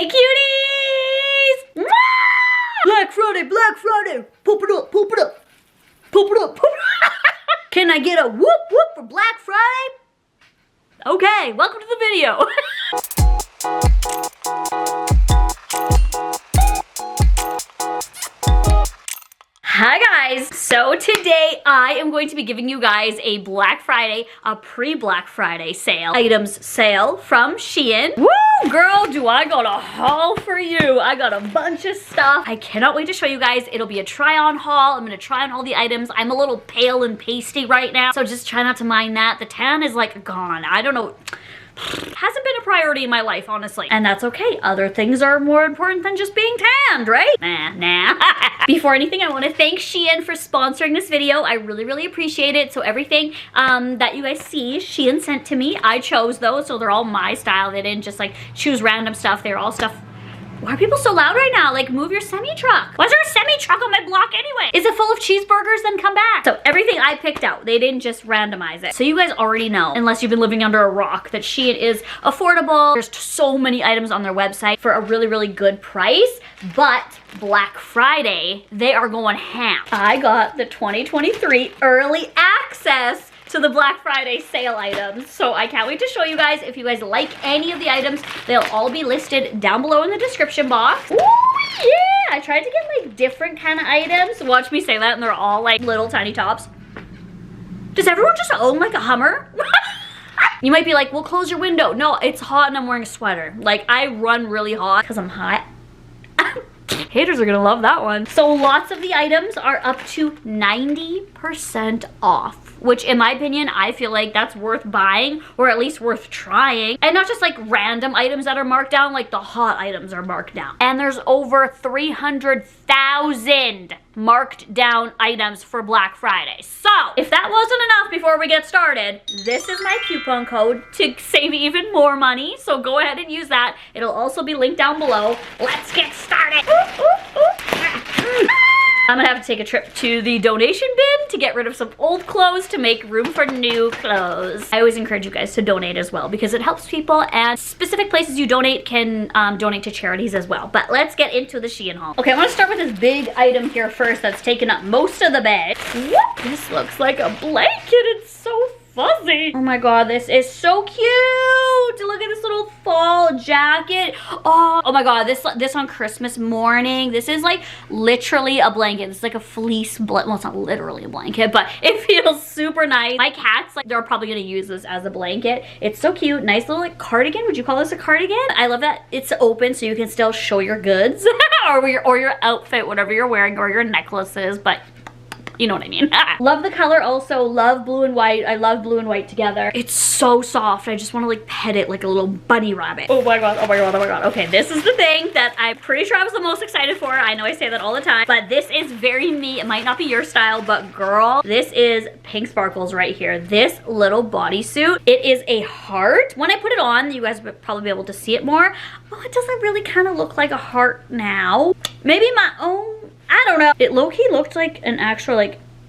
Hey cuties! Mwah! Black Friday, Black Friday! Pump it up, pump it up! Pump it up, pump it up! Can I get a whoop whoop for Black Friday? Okay, welcome to the video. Hi guys! So today I am going to be giving you guys a Black Friday, a pre-Black Friday sale, items sale from SHEIN. Woo! Girl, do I got a haul for you. I got a bunch of stuff. I cannot wait to show you guys. It'll be a try-on haul. I'm gonna try on all the items. I'm a little pale and pasty right now, so just try not to mind that. The tan is like gone. I don't know. Hasn't been a priority in my life, honestly. And that's okay. Other things are more important than just being tanned, right? Nah. Before anything, I want to thank SHEIN for sponsoring this video. I really appreciate it. So everything that you guys see, SHEIN sent to me. I chose those, so they're all my style. They didn't just like choose random stuff. They're all stuff. Why are people so loud right now? Like, move your semi-truck. Why is there a semi-truck on my block anyway? Is it full of cheeseburgers? Then come back. So everything I picked out, they didn't just randomize it. So you guys already know, unless you've been living under a rock, that SHEIN is affordable. There's so many items on their website for a really good price. But Black Friday, they are going ham. I got the 2023 early access to the Black Friday sale items. So I can't wait to show you guys. If you guys like any of the items, they'll all be listed down below in the description box. Ooh, yeah! I tried to get like different kind of items. Watch me say that, and they're all like little tiny tops. Does everyone just own like a Hummer? You might be like, well, close your window. No, it's hot and I'm wearing a sweater. Like, I run really hot because I'm hot. Haters are gonna love that one. So lots of the items are up to 90% off, which in my opinion, I feel like that's worth buying, or at least worth trying. And not just like random items that are marked down, like the hot items are marked down. And there's over 300,000 marked down items for Black Friday. So if that wasn't enough before we get started, this is my coupon code to save even more money. So go ahead and use that. It'll also be linked down below. Let's get started. I'm gonna have to take a trip to the donation bin to get rid of some old clothes to make room for new clothes. I always encourage you guys to donate as well because it helps people, and specific places you donate can donate to charities as well. But let's get into the SHEIN haul. Okay, I want to start with this big item here first that's taken up most of the bag. Whoop, this looks like a blanket. It's so fuzzy. Oh my god, this is so cute. Look at this little fall jacket. Oh my god, this on Christmas morning. This is like literally a blanket. It's like a fleece blanket. Well, it's not literally a blanket, but it feels super nice. My cats, like, they're probably gonna use this as a blanket. It's so cute. Nice little like cardigan. Would you call this a cardigan? I love that it's open so you can still show your goods or your outfit, whatever you're wearing, or your necklaces, but you know what I mean. Love the color also. Love blue and white. I love blue and white together. It's so soft. I just want to like pet it like a little bunny rabbit. Oh my god, oh my god, oh my god. Okay, this is the thing that I'm pretty sure I was the most excited for. I know I say that all the time, but this is very me. It might not be your style, but girl, this is PiinkSparkles right here. This little bodysuit. It is a heart. When I put it on, you guys would probably be able to see it more. Oh, it doesn't really kind of look like a heart now. Maybe my own. I don't know. It low-key looked like an actual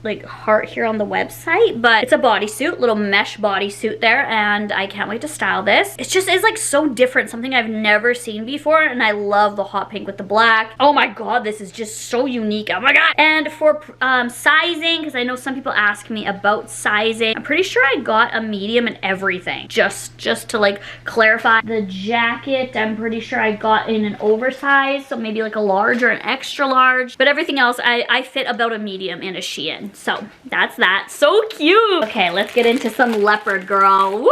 like heart here on the website, but it's a bodysuit, little mesh bodysuit there, and I can't wait to style this. It's like so different, something I've never seen before, and I love the hot pink with the black. Oh my god, this is just so unique. Oh my god. And for sizing, because I know some people ask me about sizing, I'm pretty sure I got a medium in everything. Just to like clarify. The jacket, I'm pretty sure I got in an oversized, so maybe like a large or an extra large, but everything else I fit about a medium in a SHEIN. So that's that. So cute. Okay, let's get into some leopard, girl. Woo!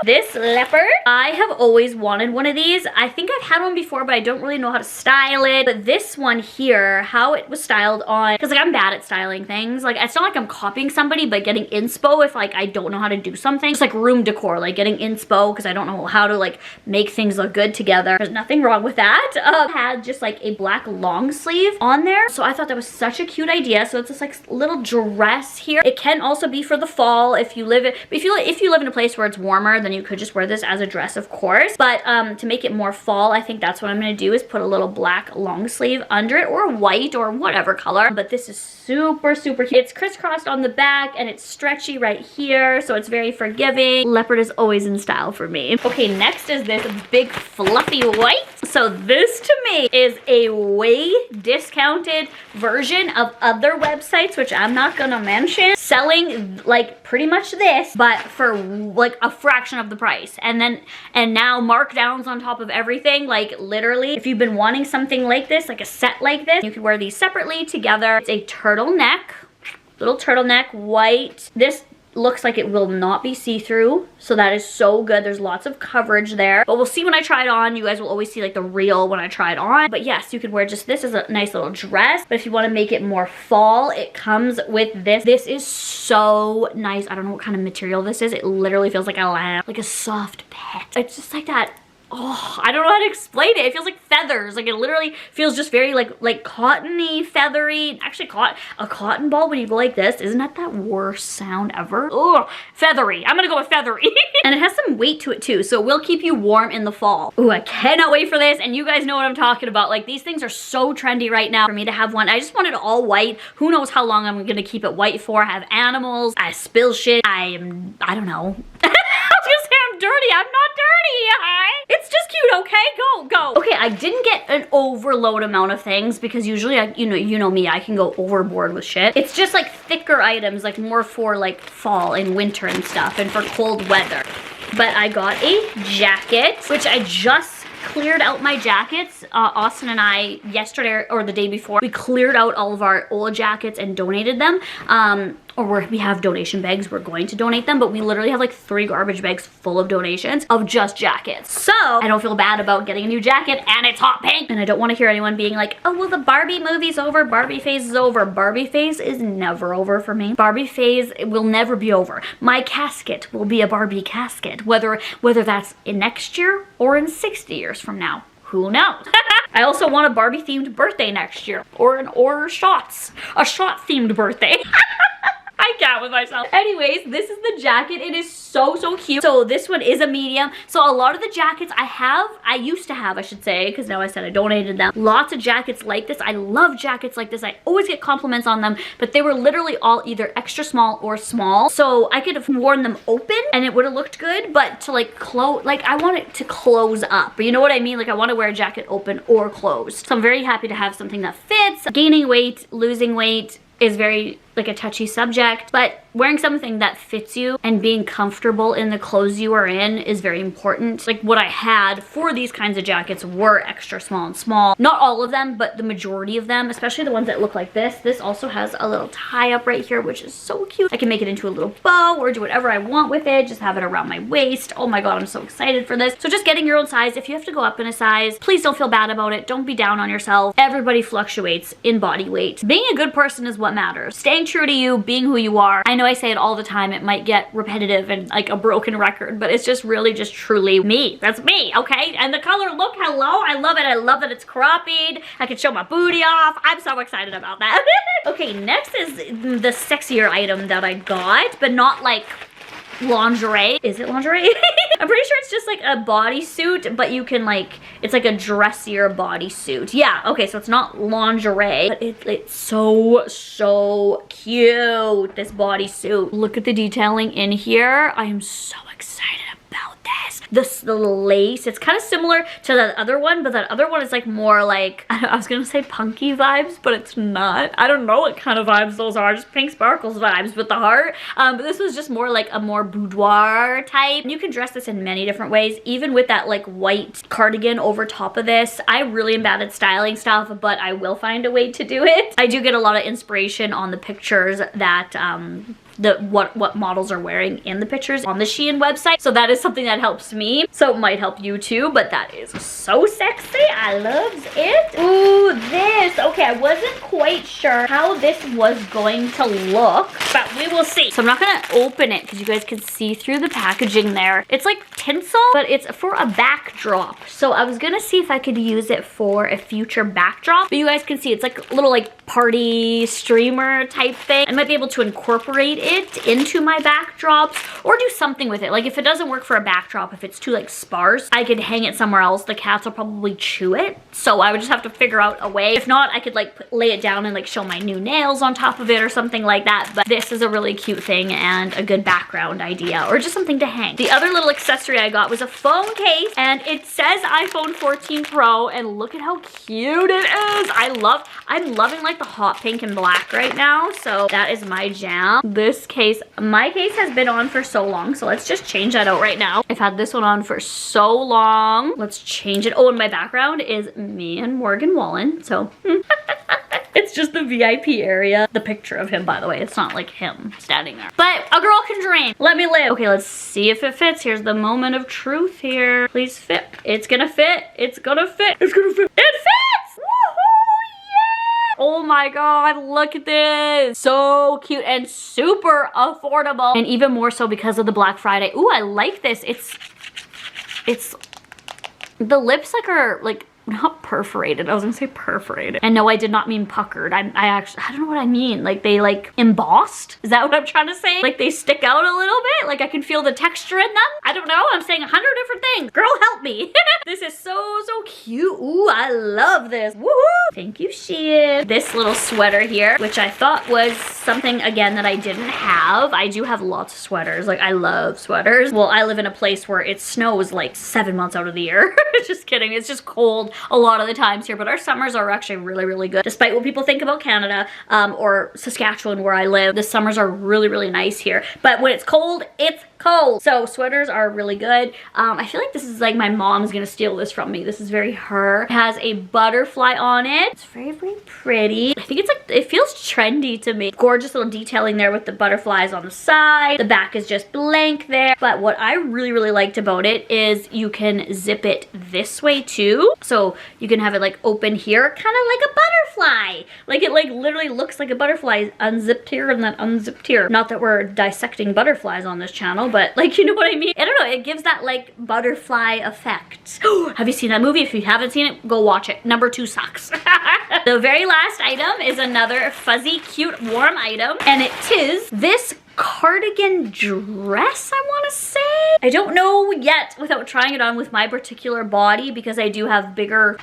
This leopard, I have always wanted one of these. I think I've had one before, but I don't really know how to style it. But this one here, how it was styled on, because like I'm bad at styling things. Like, it's not like I'm copying somebody, but getting inspo if like I don't know how to do something. It's like room decor, like getting inspo because I don't know how to like make things look good together. There's nothing wrong with that. Had just like a black long sleeve on there. So I thought that was such a cute idea. So it's this like little dress here. It can also be for the fall if you live in a place where it's warmer, then you could just wear this as a dress, of course. But to make it more fall, I think that's what I'm gonna do, is put a little black long sleeve under it, or white, or whatever color. But this is super, super cute. It's crisscrossed on the back, and it's stretchy right here, so it's very forgiving. Leopard is always in style for me. Okay, next is this big fluffy white. So this to me is a way discounted version of other websites, which I'm not gonna mention, selling like pretty much this, but for like a fraction of the price. And now markdowns on top of everything. Like literally, if you've been wanting something like this, like a set like this, you can wear these separately together. It's a turtleneck, little turtleneck, white. This looks like it will not be see-through, so that is so good. There's lots of coverage there, but we'll see when I try it on. You guys will always see like the real when I try it on. But yes, you could wear just this as a nice little dress, but if you want to make it more fall, it comes with this. This is so nice. I don't know what kind of material this is. It literally feels like a lamb, like a soft pet. It's just like that. Oh, I don't know how to explain it. It feels like feathers. Like it literally feels just very like cottony, feathery. Actually, a cotton ball when you go like this, isn't that worst sound ever? Oh, feathery. I'm gonna go with feathery. And it has some weight to it too, so it will keep you warm in the fall. Ooh, I cannot wait for this. And you guys know what I'm talking about. Like these things are so trendy right now for me to have one. I just want it all white. Who knows how long I'm gonna keep it white for. I have animals. I spill shit. I don't know. I was gonna say I'm dirty. I'm not dirty. Hi. It's just cute, okay? Go. Okay, I didn't get an overload amount of things because usually, you know me, I can go overboard with shit. It's just like thicker items, like more for like fall and winter and stuff, and for cold weather. But I got a jacket, which I just cleared out my jackets. Austin and I, yesterday or the day before, we cleared out all of our old jackets and donated them. Or we have donation bags, we're going to donate them, but we literally have like 3 garbage bags full of donations of just jackets. So I don't feel bad about getting a new jacket, and it's hot pink. And I don't want to hear anyone being like, oh, well, the Barbie movie's over, Barbie phase is over. Barbie phase is never over for me. Barbie phase will never be over. My casket will be a Barbie casket, whether that's in next year or in 60 years from now. Who knows? I also want a Barbie themed birthday next year, or a shot themed birthday. I can't with myself. Anyways, this is the jacket. It is so cute. So this one is a medium. So a lot of the jackets I used to have, I should say, because now I said I donated them. Lots of jackets like this. I love jackets like this. I always get compliments on them, but they were literally all either extra small or small. So I could have worn them open and it would have looked good, but to like close, like I want it to close up. You know what I mean? Like I want to wear a jacket open or closed. So I'm very happy to have something that fits. Gaining weight, losing weight is very like a touchy subject, but wearing something that fits you and being comfortable in the clothes you are in is very important. Like what I had for these kinds of jackets were extra small and small. Not all of them, but the majority of them, especially the ones that look like this. This also has a little tie up right here, which is so cute. I can make it into a little bow or do whatever I want with it. Just have it around my waist. Oh my God, I'm so excited for this. So just getting your own size. If you have to go up in a size, please don't feel bad about it. Don't be down on yourself. Everybody fluctuates in body weight. Being a good person is what matters. Staying true to you, being who you are. I know I say it all the time. It might get repetitive and like a broken record, but it's just really just truly me. That's me, okay? And the color, look, hello. I love it. I love that it's croppied. I can show my booty off. I'm so excited about that. Okay, next is the sexier item that I got, but not like lingerie. Is it lingerie? I'm pretty sure it's just like a bodysuit, but you can like, it's like a dressier bodysuit. Yeah, okay, so it's not lingerie, but it's so cute, this bodysuit. Look at the detailing in here. I am so excited about this. The lace, it's kind of similar to that other one, but that other one is like more like, I was gonna say punky vibes, but it's not. I don't know what kind of vibes those are, just PiinkSparkles vibes with the heart. But this was just more like a more boudoir type. And you can dress this in many different ways, even with that like white cardigan over top of this. I really am bad at styling stuff, but I will find a way to do it. I do get a lot of inspiration on the pictures that what models are wearing in the pictures on the SHEIN website. So that is something that helps me. So it might help you too, but that is so sexy. I love it. Ooh, this. Okay, I wasn't quite sure how this was going to look. but we will see. So I'm not gonna open it because you guys can see through the packaging there. It's like tinsel, but it's for a backdrop. So I was gonna see if I could use it for a future backdrop, but you guys can see it's like a little like party streamer type thing. I might be able to incorporate it into my backdrops or do something with it. Like if it doesn't work for a backdrop, if it's too like sparse, I could hang it somewhere else. The cats will probably chew it. So I would just have to figure out a way. If not, I could like lay it down and like show my new nails on top of it or something like that. But this is a really cute thing and a good background idea or just something to hang. The other little accessory I got was a phone case and it says iPhone 14 Pro and look at how cute it is. I'm loving like the hot pink and black right now. So that is my jam. This case, my case has been on for so long. So let's just change that out right now. I've had this one on for so long. Let's change it. Oh, and my background is me and Morgan Wallen. So it's just the VIP area. The picture of him, by the way. It's not like him standing there. But a girl can dream. Let me live. Okay, let's see if it fits. Here's the moment of truth here. Please fit. It's gonna fit. It's gonna fit. It's gonna fit. It fits! Woohoo! Yeah! Oh my god, look at this. So cute and super affordable. And even more so because of the Black Friday. Ooh, I like this. It's the lips like are like not perforated. I was gonna say perforated. And no, I did not mean puckered. I don't know what I mean. Like they like embossed? Is that what I'm trying to say? Like they stick out a little bit? Like I can feel the texture in them? I don't know. I'm saying 100 different things. Girl, help me. This is so cute. Ooh, I love this. Woohoo! Thank you, SHEIN. This little sweater here, which I thought was something, again, that I didn't have. I do have lots of sweaters. Like I love sweaters. Well, I live in a place where it snows like 7 months out of the year. Just kidding. It's just cold a lot of the times here, but our summers are actually really good. Despite what people think about Canada or Saskatchewan where I live, the summers are really nice here. But when it's cold, it's cold. So sweaters are really good. I feel like this is like my mom's gonna steal this from me. This is very her. It has a butterfly on it. It's very pretty. I think it's like, it feels trendy to me. Gorgeous little detailing there with the butterflies on the side. The back is just blank there. But what I really liked about it is you can zip it this way too. So you can have it like open here, kind of like a butterfly. Like it like literally looks like a butterfly unzipped here and then unzipped here. Not that we're dissecting butterflies on this channel, but like, you know what I mean? I don't know, it gives that like butterfly effect. Have you seen that movie? If you haven't seen it, go watch it. Number 2 sucks. The very last item is another fuzzy, cute, warm item, and it is this cardigan dress, I want to say. I don't know yet without trying it on with my particular body because I do have bigger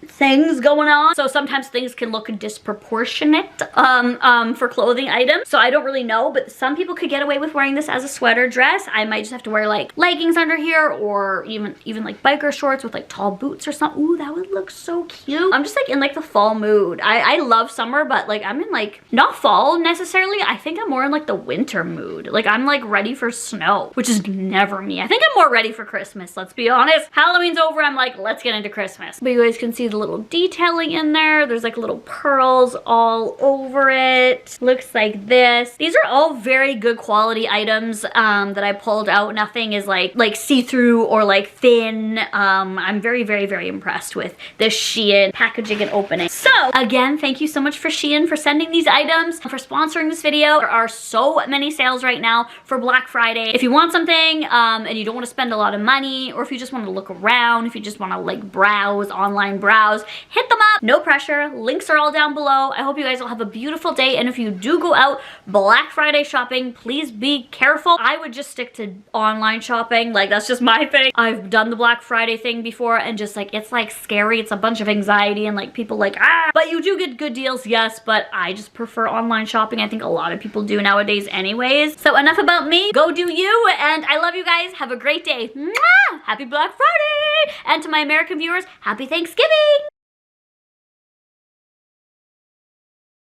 things going on. So sometimes things can look disproportionate for clothing items. So I don't really know, but some people could get away with wearing this as a sweater dress. I might just have to wear like leggings under here or even like biker shorts with like tall boots or something. Ooh, that would look so cute. I'm just like in like the fall mood. I love summer, but like I'm in like, not fall necessarily. I think I'm more in like the winter mood. Like I'm like ready for snow, which is never me. I think I'm more ready for Christmas, let's be honest. Halloween's over, I'm like, let's get into Christmas. But you guys can see the little detailing in there. There's like little pearls all over it. Looks like this. These are all very good quality items that I pulled out. Nothing is like see-through or like thin. I'm very impressed with this SHEIN packaging and opening. So again, thank you so much for SHEIN for sending these items, for sponsoring this video. There are so many sales right now for Black Friday. If you want something and you don't want to spend a lot of money, or if you just want to look around, if you just want to like browse, online browse, hit them up. No pressure. Links are all down below. I hope you guys will have a beautiful day, and if you do go out Black Friday shopping, please be careful. I would just stick to online shopping. Like that's just my thing. I've done the Black Friday thing before and just like it's like scary. It's a bunch of anxiety and like people like but you do get good deals, yes, but I just prefer online shopping. I think a lot of people do nowadays anyways. So enough about me. Go do you, and I love you guys. Have a great day. Mwah! Happy Black Friday! And to my American viewers, happy Thanksgiving!